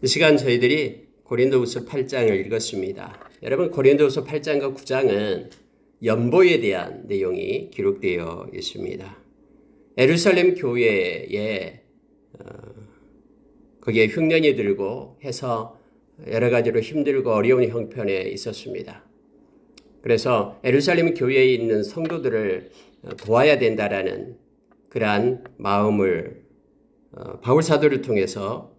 이 시간 저희들이 고린도후서 8장을 읽었습니다. 여러분, 고린도후서 8장과 9장은 연보에 대한 내용이 기록되어 있습니다. 예루살렘 교회에 거기에 흉년이 들고 해서 여러 가지로 힘들고 어려운 형편에 있었습니다. 그래서 예루살렘 교회에 있는 성도들을 도와야 된다라는 그러한 마음을 바울 사도를 통해서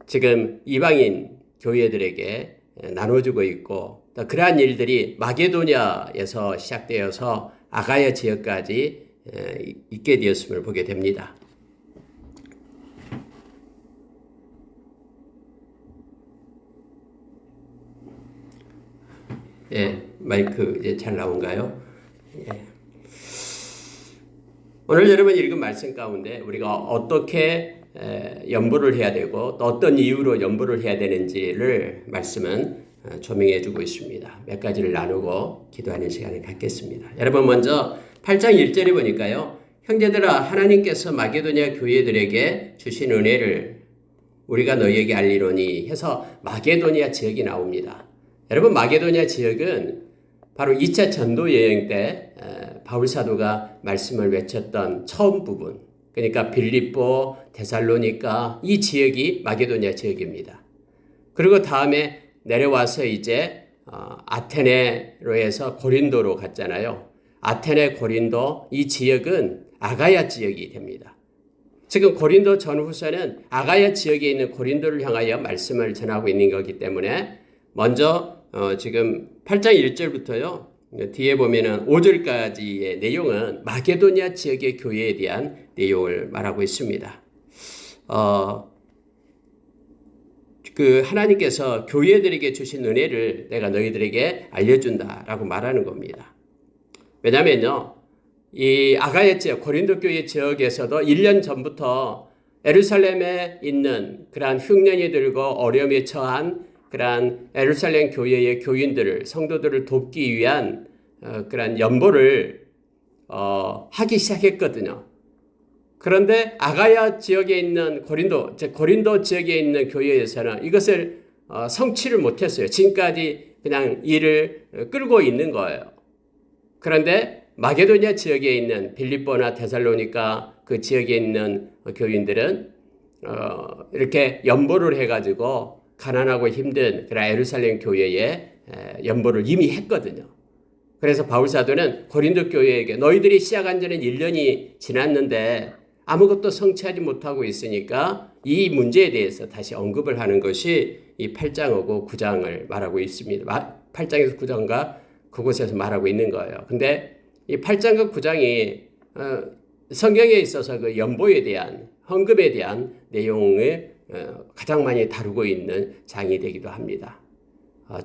지금 이방인 교회들에게 나눠주고 있고, 또 그러한 일들이 마게도냐에서 시작되어서 아가야 지역까지 있게 되었음을 보게 됩니다. 예, 마이크 이제 잘 나온가요? 예. 오늘 여러분 읽은 말씀 가운데 우리가 어떻게 연보를 해야 되고 또 어떤 이유로 연보를 해야 되는지를 말씀은 조명해 주고 있습니다. 몇 가지를 나누고 기도하는 시간을 갖겠습니다. 여러분, 먼저 8장 1절에 보니까요, 형제들아, 하나님께서 마게도냐 교회들에게 주신 은혜를 우리가 너희에게 알리노니 해서 마게도냐 지역이 나옵니다. 여러분, 마게도냐 지역은 바로 2차 전도 여행 때 바울 사도가 말씀을 외쳤던 처음 부분, 그러니까 빌립보, 데살로니가, 이 지역이 마게도냐 지역입니다. 그리고 다음에 내려와서 이제 아테네로 해서 고린도로 갔잖아요. 아테네, 고린도, 이 지역은 아가야 지역이 됩니다. 지금 고린도 전후서는 아가야 지역에 있는 고린도를 향하여 말씀을 전하고 있는 거기 때문에 먼저 지금 8장 1절부터요. 뒤에 보면은 5절까지의 내용은 마게도냐 지역의 교회에 대한 내용을 말하고 있습니다. 하나님께서 교회들에게 주신 은혜를 내가 너희들에게 알려준다라고 말하는 겁니다. 왜냐면요, 이 아가야 지역, 고린도 교회 지역에서도 1년 전부터 예루살렘에 있는 그러한 흉년이 들고 어려움에 처한 그러한 예루살렘 교회의 교인들을, 성도들을 돕기 위한 그러한 연보를 하기 시작했거든요. 그런데 아가야 지역에 있는 고린도 지역에 있는 교회에서는 이것을 성취를 못했어요. 지금까지 그냥 일을 끌고 있는 거예요. 그런데 마게도냐 지역에 있는 빌립보나 데살로니가 그 지역에 있는 교인들은 이렇게 연보를 해가지고 가난하고 힘든 그런 예루살렘 교회에 연보를 이미 했거든요. 그래서 바울 사도는 고린도 교회에게 너희들이 시작한 지는 1년이 지났는데 아무것도 성취하지 못하고 있으니까 이 문제에 대해서 다시 언급을 하는 것이 이 8장하고 9장을 말하고 있습니다. 8장에서 9장과 그곳에서 말하고 있는 거예요. 근데 이 8장과 9장이 성경에 있어서 그 연보에 대한, 헌금에 대한 내용을 가장 많이 다루고 있는 장이 되기도 합니다.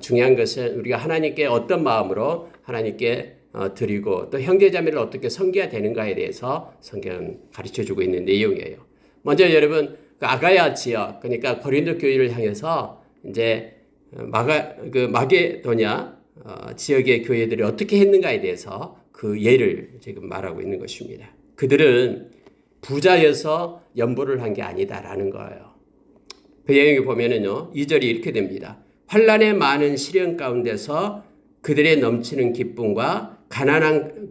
중요한 것은 우리가 하나님께 어떤 마음으로 하나님께 드리고 또 형제자매를 어떻게 섬겨야 되는가에 대해서 성경은 가르쳐주고 있는 내용이에요. 먼저 여러분, 그 아가야 지역, 그러니까 고린도 교회를 향해서 이제 마게도냐 지역의 교회들이 어떻게 했는가에 대해서 그 예를 지금 말하고 있는 것입니다. 그들은 부자여서 연보를 한 게 아니다라는 거예요. 그 내용에 보면은요, 2절이 이렇게 됩니다. 환난의 많은 시련 가운데서 그들의 넘치는 기쁨과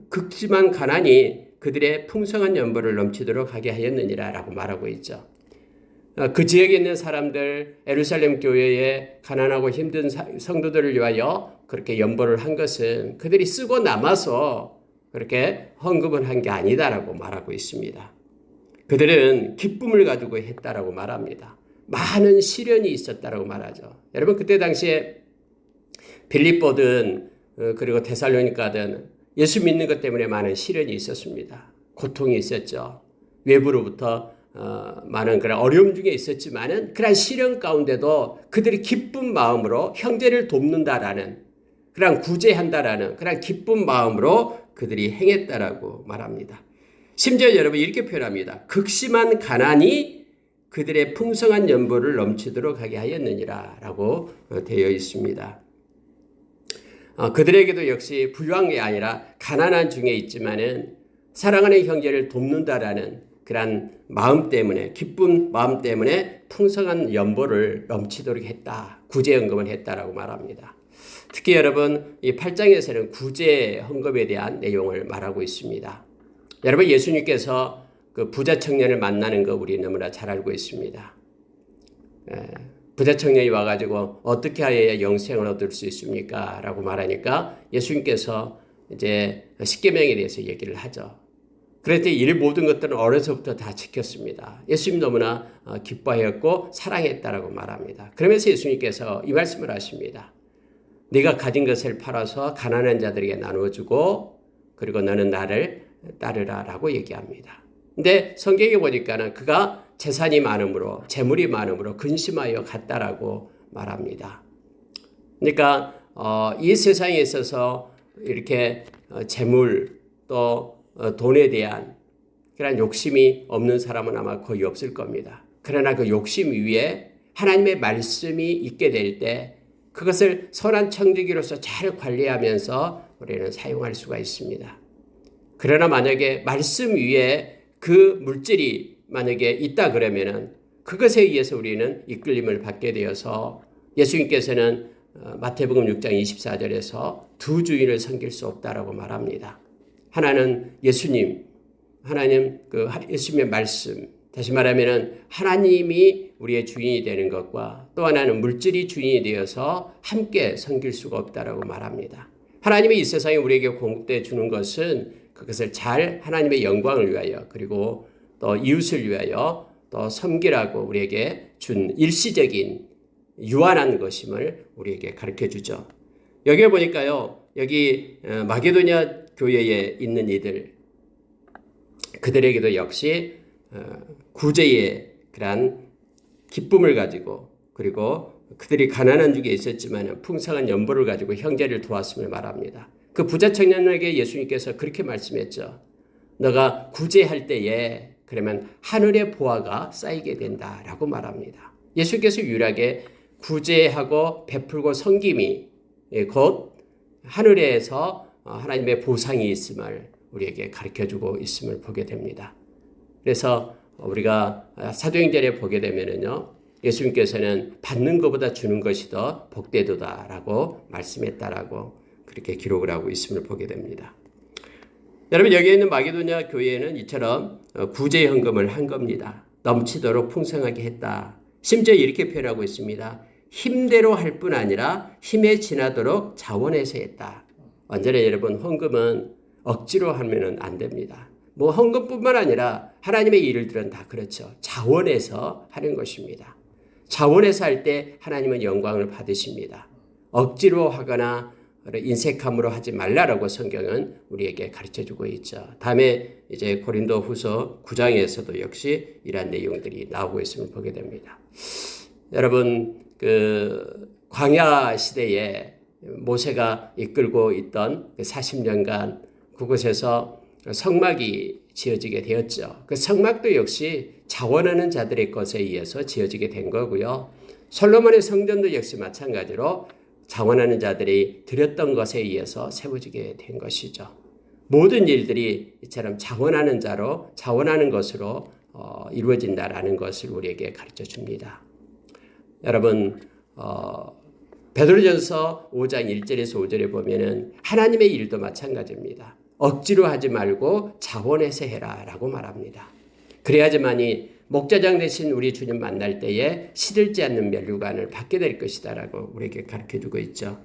극심한 가난이 그들의 풍성한 연보를 넘치도록 하게 하였느니라 라고 말하고 있죠. 그 지역에 있는 사람들, 예루살렘 교회의 가난하고 힘든 성도들을 위하여 그렇게 연보를 한 것은 그들이 쓰고 남아서 그렇게 헌금을 한 게 아니다라고 말하고 있습니다. 그들은 기쁨을 가지고 했다라고 말합니다. 많은 시련이 있었다라고 말하죠. 여러분, 그때 당시에 빌립보든 그리고 데살로니가든 예수 믿는 것 때문에 많은 시련이 있었습니다. 고통이 있었죠. 외부로부터 많은 그런 어려움 중에 있었지만은 그런 시련 가운데도 그들이 기쁜 마음으로 형제를 돕는다라는, 그런 구제한다라는 그런 기쁜 마음으로 그들이 행했다라고 말합니다. 심지어 여러분 이렇게 표현합니다. 극심한 가난이 그들의 풍성한 연보를 넘치도록 하게 하였느니라 라고 되어 있습니다. 그들에게도 역시 부유한 게 아니라 가난한 중에 있지만은 사랑하는 형제를 돕는다라는 그런 마음 때문에, 기쁜 마음 때문에 풍성한 연보를 넘치도록 했다. 구제헌금을 했다라고 말합니다. 특히 여러분 이 8장에서는 구제 헌금에 대한 내용을 말하고 있습니다. 여러분 예수님께서 그 부자 청년을 만나는 거 우리 너무나 잘 알고 있습니다. 부자 청년이 와가지고 어떻게 하여야 영생을 얻을 수 있습니까? 라고 말하니까 예수님께서 이제 십계명에 대해서 얘기를 하죠. 그런데 이 모든 것들은 어려서부터 다 지켰습니다. 예수님 너무나 기뻐하였고 사랑했다라고 말합니다. 그러면서 예수님께서 이 말씀을 하십니다. 네가 가진 것을 팔아서 가난한 자들에게 나누어주고 그리고 너는 나를 따르라 라고 얘기합니다. 근데 성경에 보니까는 그가 재산이 많음으로 재물이 많음으로 근심하여 갔다라고 말합니다. 그러니까 이 세상에 있어서 이렇게 재물 또 돈에 대한 그런 욕심이 없는 사람은 아마 거의 없을 겁니다. 그러나 그 욕심 위에 하나님의 말씀이 있게 될 때 그것을 선한 청지기로서 잘 관리하면서 우리는 사용할 수가 있습니다. 그러나 만약에 말씀 위에 그 물질이 만약에 있다 그러면은 그것에 의해서 우리는 이끌림을 받게 되어서 예수님께서는 마태복음 6장 24절에서 두 주인을 섬길 수 없다라고 말합니다. 하나는 예수님, 하나님 그 예수님의 말씀, 다시 말하면은 하나님이 우리의 주인이 되는 것과 또 하나는 물질이 주인이 되어서 함께 섬길 수가 없다라고 말합니다. 하나님이 이 세상에 우리에게 공급되어 주는 것은 그것을 잘 하나님의 영광을 위하여 그리고 또 이웃을 위하여 또 섬기라고 우리에게 준 일시적인 유한한 것임을 우리에게 가르쳐 주죠. 여기에 보니까요. 여기 마게도냐 교회에 있는 이들 그들에게도 역시 구제의 그러한 기쁨을 가지고 그리고 그들이 가난한 중에 있었지만 풍성한 연보를 가지고 형제를 도왔음을 말합니다. 그 부자 청년에게 예수님께서 그렇게 말씀했죠. 너가 구제할 때에 그러면 하늘의 보화가 쌓이게 된다라고 말합니다. 예수께서 유일하게 구제하고 베풀고 섬김이 곧 하늘에서 하나님의 보상이 있음을 우리에게 가르쳐주고 있음을 보게 됩니다. 그래서 우리가 사도행전에 보게 되면은요, 예수님께서는 받는 것보다 주는 것이 더 복되도다라고 말씀했다라고 그렇게 기록을 하고 있음을 보게 됩니다. 여러분 여기에 있는 마게도냐 교회는 이처럼 구제 헌금을 한 겁니다. 넘치도록 풍성하게 했다. 심지어 이렇게 표현하고 있습니다. 힘대로 할 뿐 아니라 힘에 지나도록 자원해서 했다. 언제나 여러분 헌금은 억지로 하면은 안 됩니다. 뭐 헌금뿐만 아니라 하나님의 일들은 다 그렇죠. 자원해서 하는 것입니다. 자원해서 할 때 하나님은 영광을 받으십니다. 억지로 하거나 인색함으로 하지 말라라고 성경은 우리에게 가르쳐주고 있죠. 다음에 이제 고린도 후서 9장에서도 역시 이러한 내용들이 나오고 있음을 보게 됩니다. 여러분 그 광야 시대에 모세가 이끌고 있던 그 40년간 그곳에서 성막이 지어지게 되었죠. 그 성막도 역시 자원하는 자들의 것에 의해서 지어지게 된 거고요. 솔로몬의 성전도 역시 마찬가지로 자원하는 자들이 드렸던 것에 의해서 세워지게 된 것이죠. 모든 일들이 이처럼 자원하는 자로 자원하는 것으로 이루어진다라는 것을 우리에게 가르쳐 줍니다. 여러분 베드로전서 5장 1절에서 5절에 보면은 하나님의 일도 마찬가지입니다. 억지로 하지 말고 자원해서 해라라고 말합니다. 그래야지만이 목자장 되신 우리 주님 만날 때에 시들지 않는 면류관을 받게 될 것이다라고 우리에게 가르쳐주고 있죠.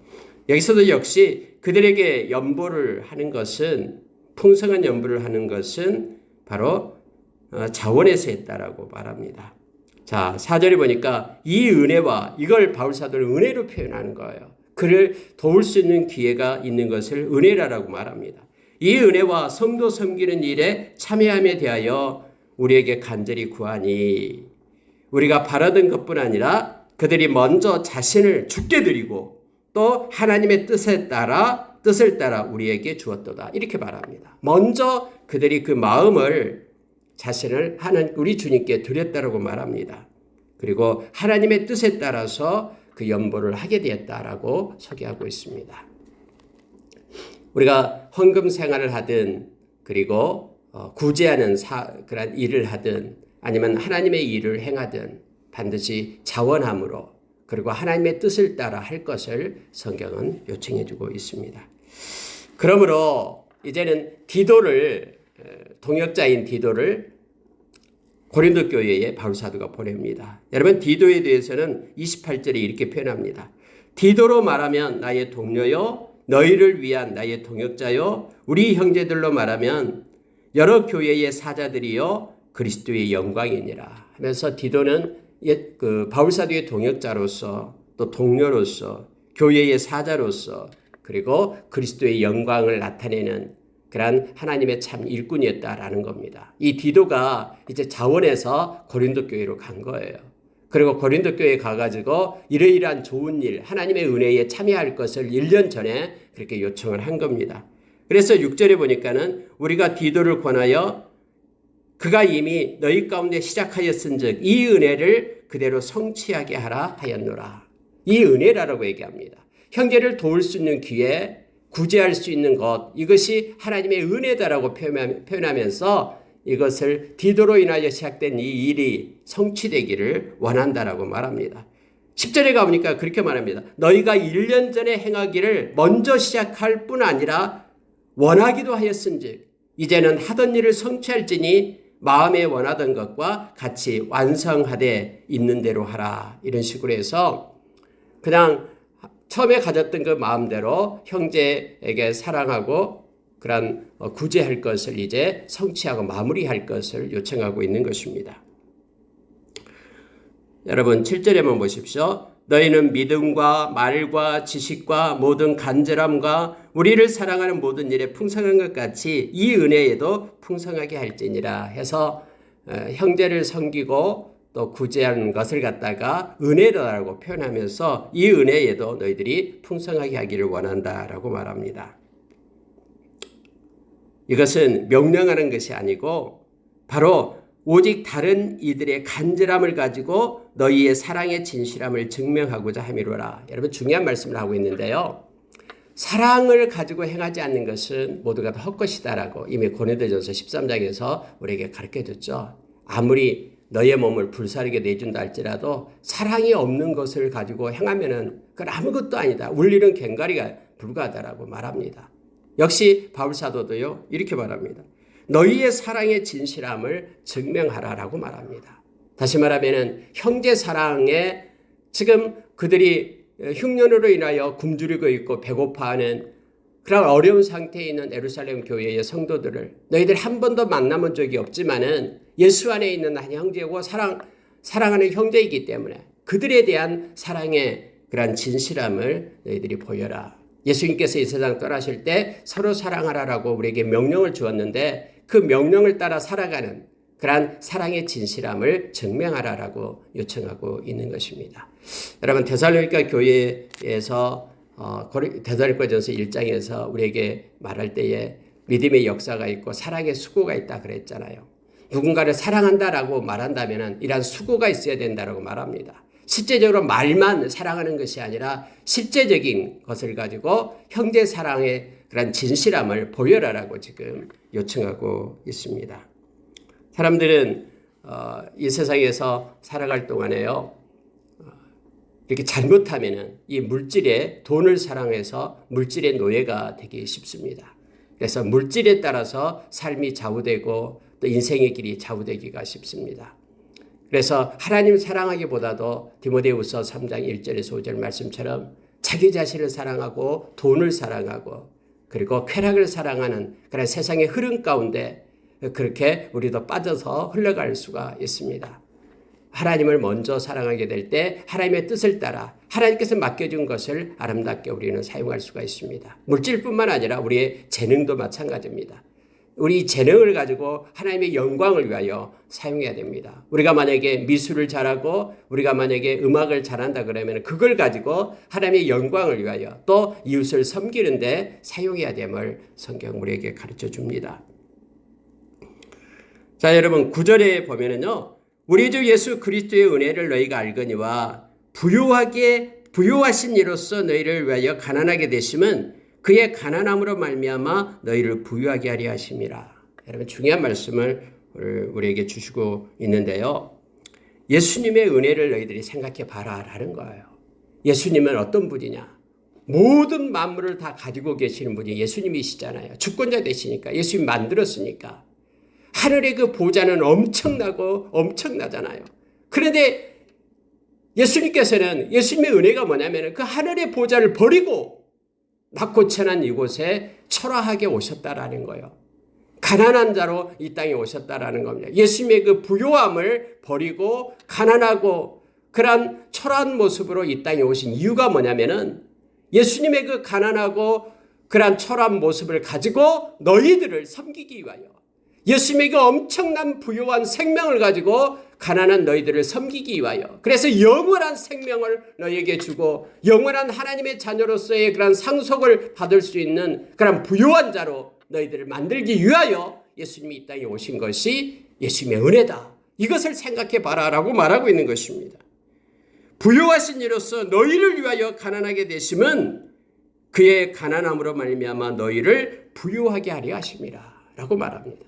여기서도 역시 그들에게 연보를 하는 것은 풍성한 연보를 하는 것은 바로 자원해서 했다라고 말합니다. 자, 4절에 보니까 이 은혜와 이걸 바울 사도는 은혜로 표현하는 거예요. 그를 도울 수 있는 기회가 있는 것을 은혜라고 말합니다. 이 은혜와 성도 섬기는 일에 참여함에 대하여 우리에게 간절히 구하니 우리가 바라던 것뿐 아니라 그들이 먼저 자신을 주께 드리고 또 하나님의 뜻을 따라 우리에게 주었도다. 이렇게 말합니다. 먼저 그들이 그 마음을 자신을 우리 주님께 드렸다라고 말합니다. 그리고 하나님의 뜻에 따라서 그 연보를 하게 되었다라고 소개하고 있습니다. 우리가 헌금 생활을 하든 그리고 구제하는 그런 일을 하든 아니면 하나님의 일을 행하든 반드시 자원함으로 그리고 하나님의 뜻을 따라 할 것을 성경은 요청해 주고 있습니다. 그러므로 이제는 디도를 동역자인 디도를 고린도 교회에 바울 사도가 보냅니다. 여러분 디도에 대해서는 28절에 이렇게 표현합니다. 디도로 말하면 나의 동료요 너희를 위한 나의 동역자요 우리 형제들로 말하면 여러 교회의 사자들이요 그리스도의 영광이니라 하면서 디도는 바울 사도의 동역자로서 또 동료로서 교회의 사자로서 그리고 그리스도의 영광을 나타내는 그러한 하나님의 참 일꾼이었다라는 겁니다. 이 디도가 이제 자원해서 고린도 교회로 간 거예요. 그리고 고린도 교회에 가가지고 이러이러한 좋은 일, 하나님의 은혜에 참여할 것을 1년 전에 그렇게 요청을 한 겁니다. 그래서 6절에 보니까는 우리가 디도를 권하여 그가 이미 너희 가운데 시작하였은즉 이 은혜를 그대로 성취하게 하라 하였노라. 이 은혜라고 얘기합니다. 형제를 도울 수 있는 기회, 구제할 수 있는 것, 이것이 하나님의 은혜다라고 표현하면서 이것을 디도로 인하여 시작된 이 일이 성취되기를 원한다라고 말합니다. 10절에 가보니까 그렇게 말합니다. 너희가 1년 전에 행하기를 먼저 시작할 뿐 아니라 원하기도 하였은즉 이제는 하던 일을 성취할지니 마음에 원하던 것과 같이 완성하되 있는 대로 하라. 이런 식으로 해서 그냥 처음에 가졌던 그 마음대로 형제에게 사랑하고 그런 구제할 것을 이제 성취하고 마무리할 것을 요청하고 있는 것입니다. 여러분 7절에만 보십시오. 너희는 믿음과 말과 지식과 모든 간절함과 우리를 사랑하는 모든 일에 풍성한 것 같이 이 은혜에도 풍성하게 할지니라 해서 형제를 섬기고 또 구제하는 것을 갖다가 은혜라고 표현하면서 이 은혜에도 너희들이 풍성하게 하기를 원한다라고 말합니다. 이것은 명령하는 것이 아니고 바로 오직 다른 이들의 간절함을 가지고 너희의 사랑의 진실함을 증명하고자 함이로라. 여러분 중요한 말씀을 하고 있는데요. 사랑을 가지고 행하지 않는 것은 모두가 다 헛것이다라고 이미 고린도전서 13장에서 우리에게 가르쳐줬죠. 아무리 너의 몸을 불사르게 내준다 할지라도 사랑이 없는 것을 가지고 행하면은 그건 아무것도 아니다. 울리는 괭가리가 불과하다라고 말합니다. 역시 바울 사도도요 이렇게 말합니다. 너희의 사랑의 진실함을 증명하라라고 말합니다. 다시 말하면은 형제 사랑에 지금 그들이 흉년으로 인하여 굶주리고 있고 배고파하는 그런 어려운 상태에 있는 예루살렘 교회의 성도들을 너희들 한 번도 만나본 적이 없지만은 예수 안에 있는 한 형제고 사랑하는 형제이기 때문에 그들에 대한 사랑의 그런 진실함을 너희들이 보여라. 예수님께서 이 세상 떠나실 때 서로 사랑하라라고 우리에게 명령을 주었는데 그 명령을 따라 살아가는 그러한 사랑의 진실함을 증명하라라고 요청하고 있는 것입니다. 여러분 데살로니가 교회에서 데살로니가전서 1장에서 우리에게 말할 때에 믿음의 역사가 있고 사랑의 수고가 있다 그랬잖아요. 누군가를 사랑한다라고 말한다면 이러한 수고가 있어야 된다라고 말합니다. 실제적으로 말만 사랑하는 것이 아니라 실제적인 것을 가지고 형제 사랑의 그런 진실함을 보여라라고 지금 요청하고 있습니다. 사람들은 이 세상에서 살아갈 동안에요. 이렇게 잘못하면은 이 물질에 돈을 사랑해서 물질의 노예가 되기 쉽습니다. 그래서 물질에 따라서 삶이 좌우되고 또 인생의 길이 좌우되기가 쉽습니다. 그래서 하나님 사랑하기보다도 디모데후서 3장 1절에서 5절 말씀처럼 자기 자신을 사랑하고 돈을 사랑하고 그리고 쾌락을 사랑하는 그런 세상의 흐름 가운데 그렇게 우리도 빠져서 흘러갈 수가 있습니다. 하나님을 먼저 사랑하게 될 때 하나님의 뜻을 따라 하나님께서 맡겨준 것을 아름답게 우리는 사용할 수가 있습니다. 물질뿐만 아니라 우리의 재능도 마찬가지입니다. 우리 재능을 가지고 하나님의 영광을 위하여 사용해야 됩니다. 우리가 만약에 미술을 잘하고 우리가 만약에 음악을 잘한다 그러면 그걸 가지고 하나님의 영광을 위하여 또 이웃을 섬기는 데 사용해야 됨을 성경 우리에게 가르쳐 줍니다. 자, 여러분 9절에 보면은요. 우리 주 예수 그리스도의 은혜를 너희가 알거니와 부요하신 이로써 너희를 위하여 가난하게 되심은 그의 가난함으로 말미암아 너희를 부유하게 하려 하심이라. 여러분 중요한 말씀을 우리에게 주시고 있는데요. 예수님의 은혜를 너희들이 생각해 봐라라는 거예요. 예수님은 어떤 분이냐? 모든 만물을 다 가지고 계시는 분이 예수님이시잖아요. 주권자 되시니까, 예수님 만들었으니까. 하늘의 그 보좌는 엄청나잖아요. 그런데 예수님께서는, 예수님의 은혜가 뭐냐면 그 하늘의 보좌를 버리고 낮고 천한 이곳에 초라하게 오셨다라는 거예요. 가난한 자로 이 땅에 오셨다라는 겁니다. 예수님의 그 부요함을 버리고 가난하고 그러한 초라한 모습으로 이 땅에 오신 이유가 뭐냐면은 예수님의 그 가난하고 그러한 초라한 모습을 가지고 너희들을 섬기기 위하여, 예수님의 그 엄청난 부요한 생명을 가지고 가난한 너희들을 섬기기 위하여, 그래서 영원한 생명을 너희에게 주고 영원한 하나님의 자녀로서의 그런 상속을 받을 수 있는 그런 부요한 자로 너희들을 만들기 위하여 예수님이 이 땅에 오신 것이 예수님의 은혜다. 이것을 생각해 봐라라고 말하고 있는 것입니다. 부요하신 이로서 너희를 위하여 가난하게 되심은 그의 가난함으로 말미암아 너희를 부요하게 하려 하심이라 라고 말합니다.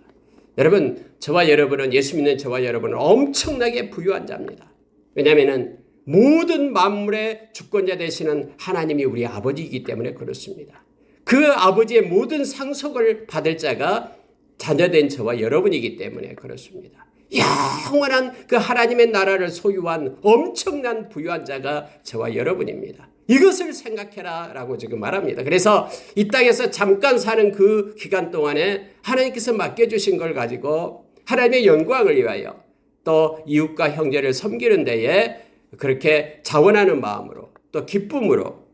여러분, 저와 여러분은, 예수 믿는 저와 여러분은 엄청나게 부유한 자입니다. 왜냐하면 모든 만물의 주권자 되시는 하나님이 우리 아버지이기 때문에 그렇습니다. 그 아버지의 모든 상속을 받을 자가 자녀된 저와 여러분이기 때문에 그렇습니다. 영원한 그 하나님의 나라를 소유한 엄청난 부유한 자가 저와 여러분입니다. 이것을 생각해라 라고 지금 말합니다. 그래서 이 땅에서 잠깐 사는 그 기간 동안에 하나님께서 맡겨주신 걸 가지고 하나님의 영광을 위하여 또 이웃과 형제를 섬기는 데에 그렇게 자원하는 마음으로 또 기쁨으로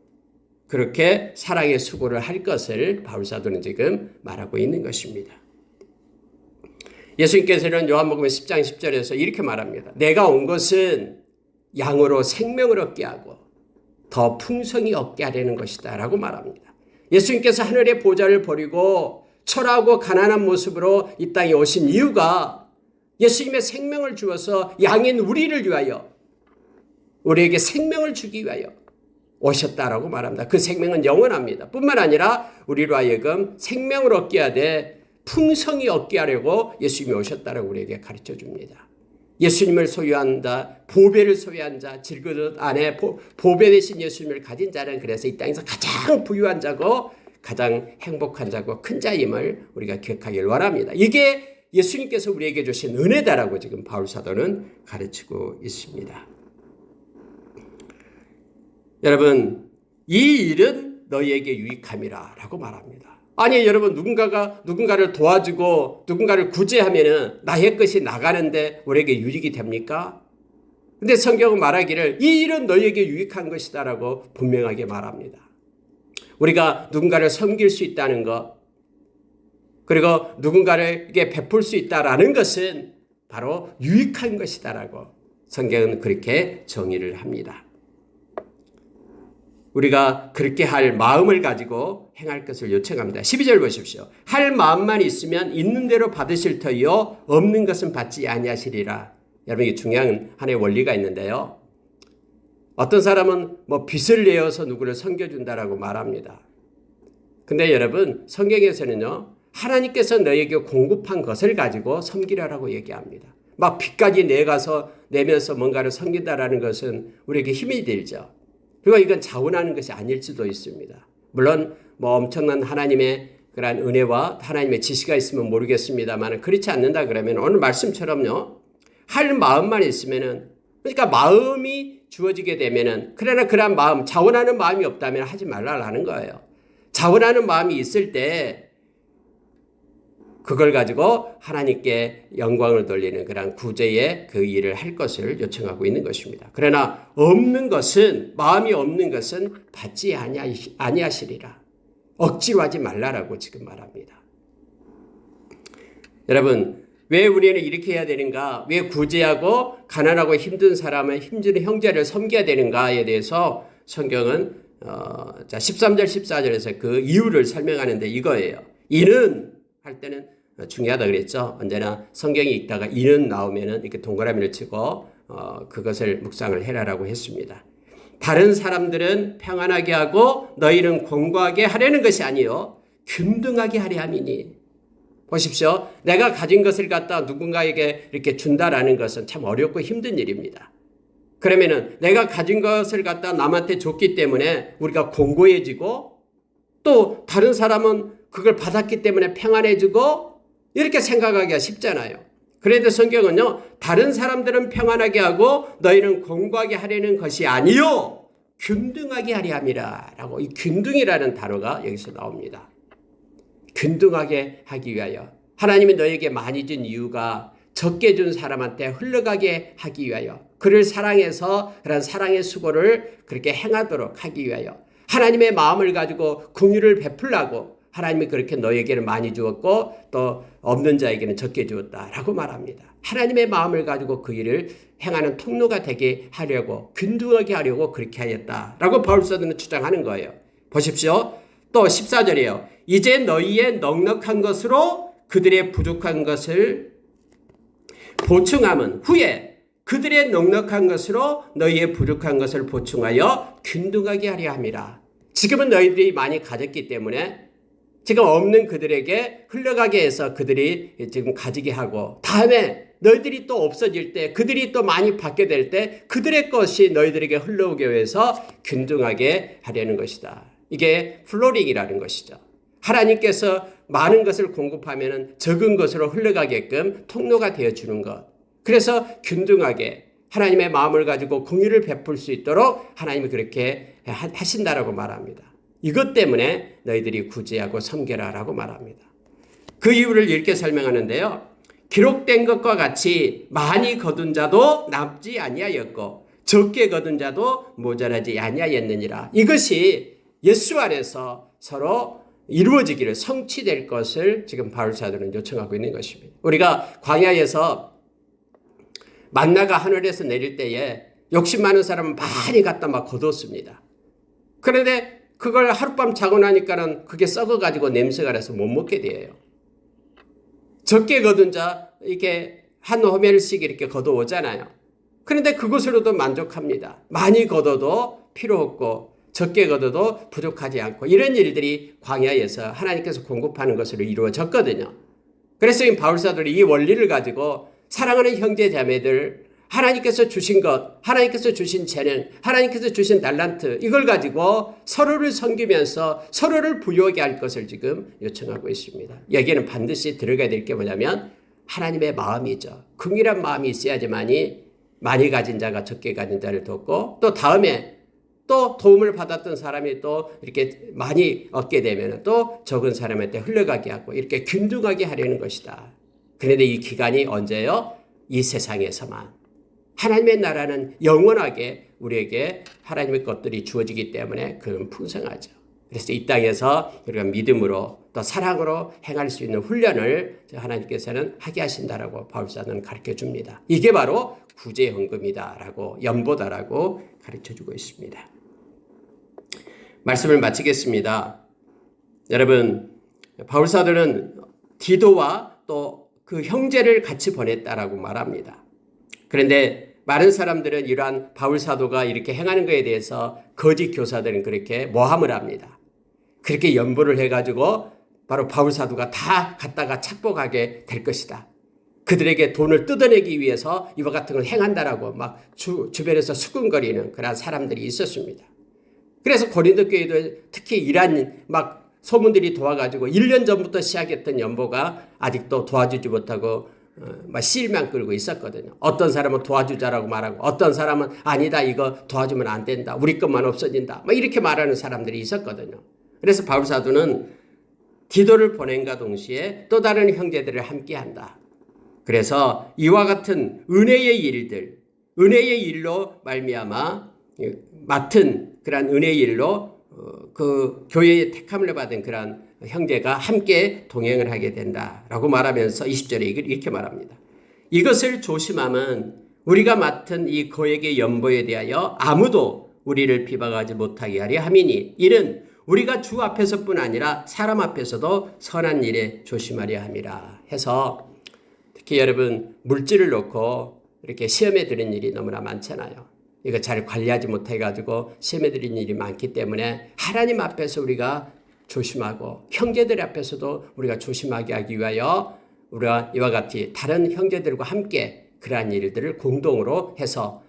그렇게 사랑의 수고를 할 것을 바울사도는 지금 말하고 있는 것입니다. 예수님께서는 요한복음 10장 10절에서 이렇게 말합니다. 내가 온 것은 양으로 생명을 얻게 하고 더 풍성히 얻게 하려는 것이다 라고 말합니다. 예수님께서 하늘의 보좌를 버리고 초라하고 가난한 모습으로 이 땅에 오신 이유가 예수님의 생명을 주어서 양인 우리를 위하여, 우리에게 생명을 주기 위하여 오셨다라고 말합니다. 그 생명은 영원합니다. 뿐만 아니라 우리로 하여금 생명을 얻게 하되 풍성히 얻게 하려고 예수님이 오셨다라고 우리에게 가르쳐 줍니다. 예수님을 소유한 자, 보배를 소유한 자, 질그릇 안에 보배 되신 예수님을 가진 자는 그래서 이 땅에서 가장 부유한 자고 가장 행복한 자고 큰 자임을 우리가 기억하길 원합니다. 이게 예수님께서 우리에게 주신 은혜다라고 지금 바울 사도는 가르치고 있습니다. 여러분, 이 일은 너희에게 유익함이라 라고 말합니다. 아니 여러분, 누군가를 도와주고 누군가를 구제하면은 나의 것이 나가는데 우리에게 유익이 됩니까? 근데 성경은 말하기를 이 일은 너희에게 유익한 것이다 라고 분명하게 말합니다. 우리가 누군가를 섬길 수 있다는 것, 그리고 누군가에게 베풀 수 있다라는 것은 바로 유익한 것이다 라고 성경은 그렇게 정의를 합니다. 우리가 그렇게 할 마음을 가지고 행할 것을 요청합니다. 12절 보십시오. 할 마음만 있으면 있는 대로 받으실 터이요 없는 것은 받지 아니하시리라. 여러분, 이게 중요한 하나의 원리가 있는데요. 어떤 사람은 빚을 내어서 누구를 섬겨준다라고 말합니다. 근데 여러분, 성경에서는요, 하나님께서 너에게 공급한 것을 가지고 섬기라라고 얘기합니다. 막 빚까지 내면서 뭔가를 섬긴다라는 것은 우리에게 힘이 들죠. 그리고 이건 자원하는 것이 아닐 수도 있습니다. 물론 엄청난 하나님의 그러한 은혜와 하나님의 지시가 있으면 모르겠습니다만 그렇지 않는다 그러면 오늘 말씀처럼요, 할 마음만 있으면은, 그러니까 마음이 주어지게 되면은, 그러나 그러한 마음, 자원하는 마음이 없다면 하지 말라라는 거예요. 자원하는 마음이 있을 때 그걸 가지고 하나님께 영광을 돌리는 그런 구제의 그 일을 할 것을 요청하고 있는 것입니다. 그러나 없는 것은, 마음이 없는 것은 받지 아니하시리라. 억지로 하지 말라라고 지금 말합니다. 여러분, 왜 우리는 이렇게 해야 되는가? 왜 구제하고 가난하고 힘든 사람을, 힘든 형제를 섬겨야 되는가에 대해서 성경은 13절 14절에서 그 이유를 설명하는데 이거예요. 이는 할 때는 중요하다 그랬죠. 언제나 성경이 읽다가 이는 나오면은 이렇게 동그라미를 치고 그것을 묵상을 해라라고 했습니다. 다른 사람들은 평안하게 하고 너희는 공고하게 하려는 것이 아니요 균등하게 하려 함이니. 보십시오. 내가 가진 것을 갖다 누군가에게 이렇게 준다라는 것은 참 어렵고 힘든 일입니다. 그러면은 내가 가진 것을 갖다 남한테 줬기 때문에 우리가 공고해지고 또 다른 사람은 그걸 받았기 때문에 평안해지고 이렇게 생각하기가 쉽잖아요. 그런데 성경은요, 다른 사람들은 평안하게 하고 너희는 공고하게 하려는 것이 아니요 균등하게 하려 함이라 라고, 이 균등이라는 단어가 여기서 나옵니다. 균등하게 하기 위하여. 하나님이 너에게 많이 준 이유가 적게 준 사람한테 흘러가게 하기 위하여, 그를 사랑해서 그런 사랑의 수고를 그렇게 행하도록 하기 위하여, 하나님의 마음을 가지고 긍휼을 베풀라고 하나님이 그렇게 너에게는 많이 주었고 또 없는 자에게는 적게 주었다라고 말합니다. 하나님의 마음을 가지고 그 일을 행하는 통로가 되게 하려고, 균등하게 하려고 그렇게 하였다라고 바울 사도는 주장하는 거예요. 보십시오. 또 14절이에요. 이제 너희의 넉넉한 것으로 그들의 부족한 것을 보충함은 후에 그들의 넉넉한 것으로 너희의 부족한 것을 보충하여 균등하게 하려 함이라. 지금은 너희들이 많이 가졌기 때문에 지금 없는 그들에게 흘러가게 해서 그들이 지금 가지게 하고, 다음에 너희들이 또 없어질 때, 그들이 또 많이 받게 될 때 그들의 것이 너희들에게 흘러오게 해서 균등하게 하려는 것이다. 이게 플로링이라는 것이죠. 하나님께서 많은 것을 공급하면 적은 것으로 흘러가게끔 통로가 되어주는 것. 그래서 균등하게 하나님의 마음을 가지고 긍휼을 베풀 수 있도록 하나님이 그렇게 하신다라고 말합니다. 이것 때문에 너희들이 구제하고 섬겨라라고 말합니다. 그 이유를 이렇게 설명하는데요. 기록된 것과 같이 많이 거둔 자도 남지 아니하였고 적게 거둔 자도 모자라지 아니하였느니라. 이것이 예수 안에서 서로 이루어지기를, 성취될 것을 지금 바울 사도는 요청하고 있는 것입니다. 우리가 광야에서 만나가 하늘에서 내릴 때에 욕심 많은 사람은 많이 갖다 막 거뒀습니다. 그런데 그걸 하룻밤 자고 나니까는 그게 썩어가지고 냄새가 나서 못 먹게 돼요. 적게 거둔 자, 이렇게 한 호멜씩 이렇게 거둬오잖아요. 그런데 그것으로도 만족합니다. 많이 거둬도 필요 없고 적게 거둬도 부족하지 않고, 이런 일들이 광야에서 하나님께서 공급하는 것으로 이루어졌거든요. 그래서 이 바울사도는 이 원리를 가지고 사랑하는 형제 자매들, 하나님께서 주신 것, 하나님께서 주신 재능, 하나님께서 주신 달란트, 이걸 가지고 서로를 섬기면서 서로를 부유하게 할 것을 지금 요청하고 있습니다. 여기에는 반드시 들어가야 될 게 뭐냐면 하나님의 마음이죠. 긍휼한 마음이 있어야지만이 많이 가진 자가 적게 가진 자를 돕고, 또 다음에 또 도움을 받았던 사람이 또 이렇게 많이 얻게 되면 또 적은 사람한테 흘러가게 하고, 이렇게 균등하게 하려는 것이다. 그런데 이 기간이 언제요? 이 세상에서만. 하나님의 나라는 영원하게 우리에게 하나님의 것들이 주어지기 때문에 그건 풍성하죠. 그래서 이 땅에서 우리가 믿음으로 또 사랑으로 행할 수 있는 훈련을 하나님께서는 하게 하신다라고 바울사도는 가르쳐 줍니다. 이게 바로 구제헌금이다라고, 연보다라고 가르쳐 주고 있습니다. 말씀을 마치겠습니다. 여러분, 바울사도는 디도와 또 그 형제를 같이 보냈다라고 말합니다. 그런데 많은 사람들은 이러한 바울사도가 이렇게 행하는 것에 대해서 거짓 교사들은 그렇게 모함을 합니다. 그렇게 연보를 해가지고 바로 바울사도가 다 갖다가 착복하게 될 것이다. 그들에게 돈을 뜯어내기 위해서 이와 같은 걸 행한다라고 막 주변에서 수군거리는 그런 사람들이 있었습니다. 그래서 고린도 교회도 특히 이러한 막 소문들이 도와가지고 1년 전부터 시작했던 연보가 아직도 도와주지 못하고 막 실만 끌고 있었거든요. 어떤 사람은 도와주자라고 말하고, 어떤 사람은 아니다, 이거 도와주면 안 된다, 우리 것만 없어진다, 막 이렇게 말하는 사람들이 있었거든요. 그래서 바울사도는 디도를 보낸과 동시에 또 다른 형제들을 함께한다. 그래서 이와 같은 은혜의 일들, 은혜의 일로 말미암아 맡은 그런 은혜의 일로 그 교회의 택함을 받은 그런 형제가 함께 동행을 하게 된다라고 말하면서 20절에 이렇게 말합니다. 이것을 조심함은 우리가 맡은 이 거액의 연보에 대하여 아무도 우리를 비방하지 못하게 하려 함이니, 이는 우리가 주 앞에서뿐 아니라 사람 앞에서도 선한 일에 조심하려 함이라 해서, 특히 여러분 물질을 놓고 이렇게 시험에 드는 일이 너무나 많잖아요. 이거 잘 관리하지 못해가지고 시험에 드리는 일이 많기 때문에 하나님 앞에서 우리가 조심하고 형제들 앞에서도 우리가 조심하게 하기 위하여 우리가 이와 같이 다른 형제들과 함께 그러한 일들을 공동으로 해서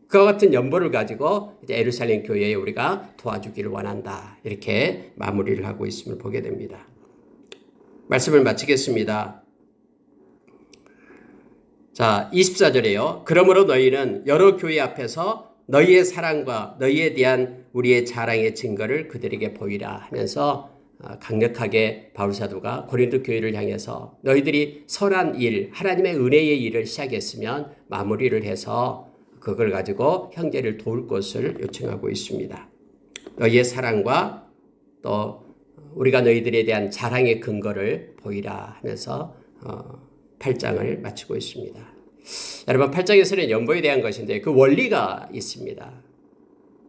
그와 같은 연보를 가지고 이제 예루살렘 교회에 우리가 도와주기를 원한다. 이렇게 마무리를 하고 있음을 보게 됩니다. 말씀을 마치겠습니다. 자, 24절에요. 그러므로 너희는 여러 교회 앞에서 너희의 사랑과 너희에 대한 우리의 자랑의 증거를 그들에게 보이라 하면서 강력하게 바울사도가 고린도 교회를 향해서 너희들이 선한 일, 하나님의 은혜의 일을 시작했으면 마무리를 해서 그걸 가지고 형제를 도울 것을 요청하고 있습니다. 너희의 사랑과 또 우리가 너희들에 대한 자랑의 근거를 보이라 하면서 8장을 마치고 있습니다. 여러분 8장에서는 연보에 대한 것인데 그 원리가 있습니다.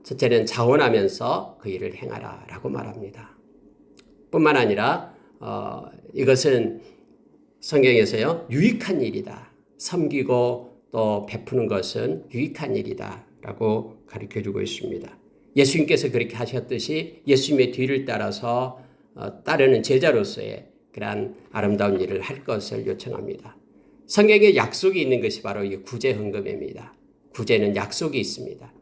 첫째는 자원하면서 그 일을 행하라 라고 말합니다. 뿐만 아니라 이것은 성경에서요 유익한 일이다. 섬기고 또 베푸는 것은 유익한 일이다 라고 가르쳐주고 있습니다. 예수님께서 그렇게 하셨듯이 예수님의 뒤를 따라서 따르는 제자로서의 그러한 아름다운 일을 할 것을 요청합니다. 성경에 약속이 있는 것이 바로 이 구제헌금입니다. 구제는 약속이 있습니다.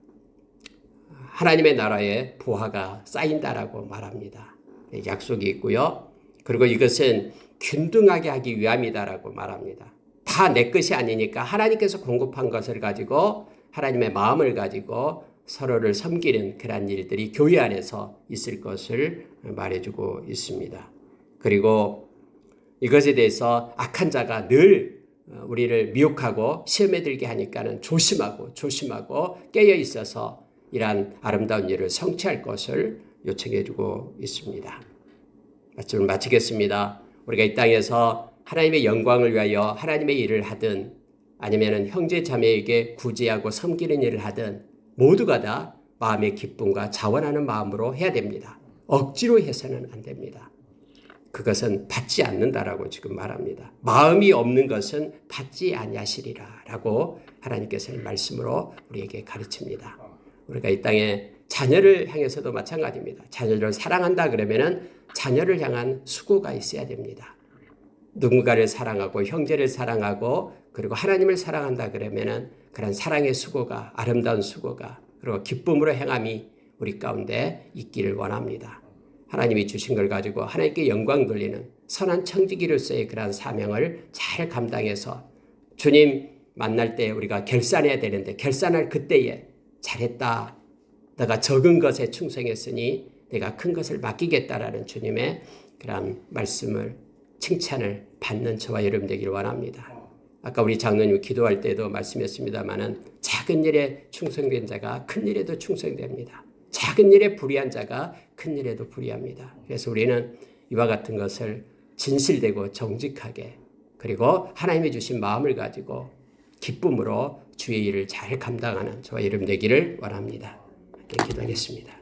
하나님의 나라에 보화가 쌓인다라고 말합니다. 약속이 있고요. 그리고 이것은 균등하게 하기 위함이다라고 말합니다. 다 내 것이 아니니까 하나님께서 공급한 것을 가지고 하나님의 마음을 가지고 서로를 섬기는 그런 일들이 교회 안에서 있을 것을 말해주고 있습니다. 그리고 이것에 대해서 악한 자가 늘 우리를 미혹하고 시험에 들게 하니까는 조심하고 깨어 있어서 이러한 아름다운 일을 성취할 것을 요청해주고 있습니다. 말씀을 마치겠습니다. 우리가 이 땅에서 하나님의 영광을 위하여 하나님의 일을 하든 아니면 형제 자매에게 구제하고 섬기는 일을 하든 모두가 다 마음의 기쁨과 자원하는 마음으로 해야 됩니다. 억지로 해서는 안 됩니다. 그것은 받지 않는다라고 지금 말합니다. 마음이 없는 것은 받지 아니하시리라 라고 하나님께서는 말씀으로 우리에게 가르칩니다. 우리가 이 땅에 자녀를 향해서도 마찬가지입니다. 자녀를 사랑한다 그러면은 자녀를 향한 수고가 있어야 됩니다. 누군가를 사랑하고 형제를 사랑하고 그리고 하나님을 사랑한다 그러면은 그런 사랑의 수고가 아름다운 수고가 그리고 기쁨으로 행함이 우리 가운데 있기를 원합니다. 하나님이 주신 걸 가지고 하나님께 영광 돌리는 선한 청지기로서의 그러한 사명을 잘 감당해서 주님 만날 때 우리가 결산해야 되는데 결산할 그때에 잘했다. 내가 적은 것에 충성했으니 내가 큰 것을 맡기겠다라는 주님의 그런 말씀을 칭찬을 받는 저와 여러분 되기를 원합니다. 아까 우리 장로님 기도할 때도 말씀했습니다마는 작은 일에 충성된 자가 큰 일에도 충성됩니다. 작은 일에 불의한 자가 큰 일에도 불의합니다. 그래서 우리는 이와 같은 것을 진실되고 정직하게 그리고 하나님이 주신 마음을 가지고 기쁨으로 주의 일을 잘 감당하는 저와 여러분 되기를 원합니다. 기도하겠습니다.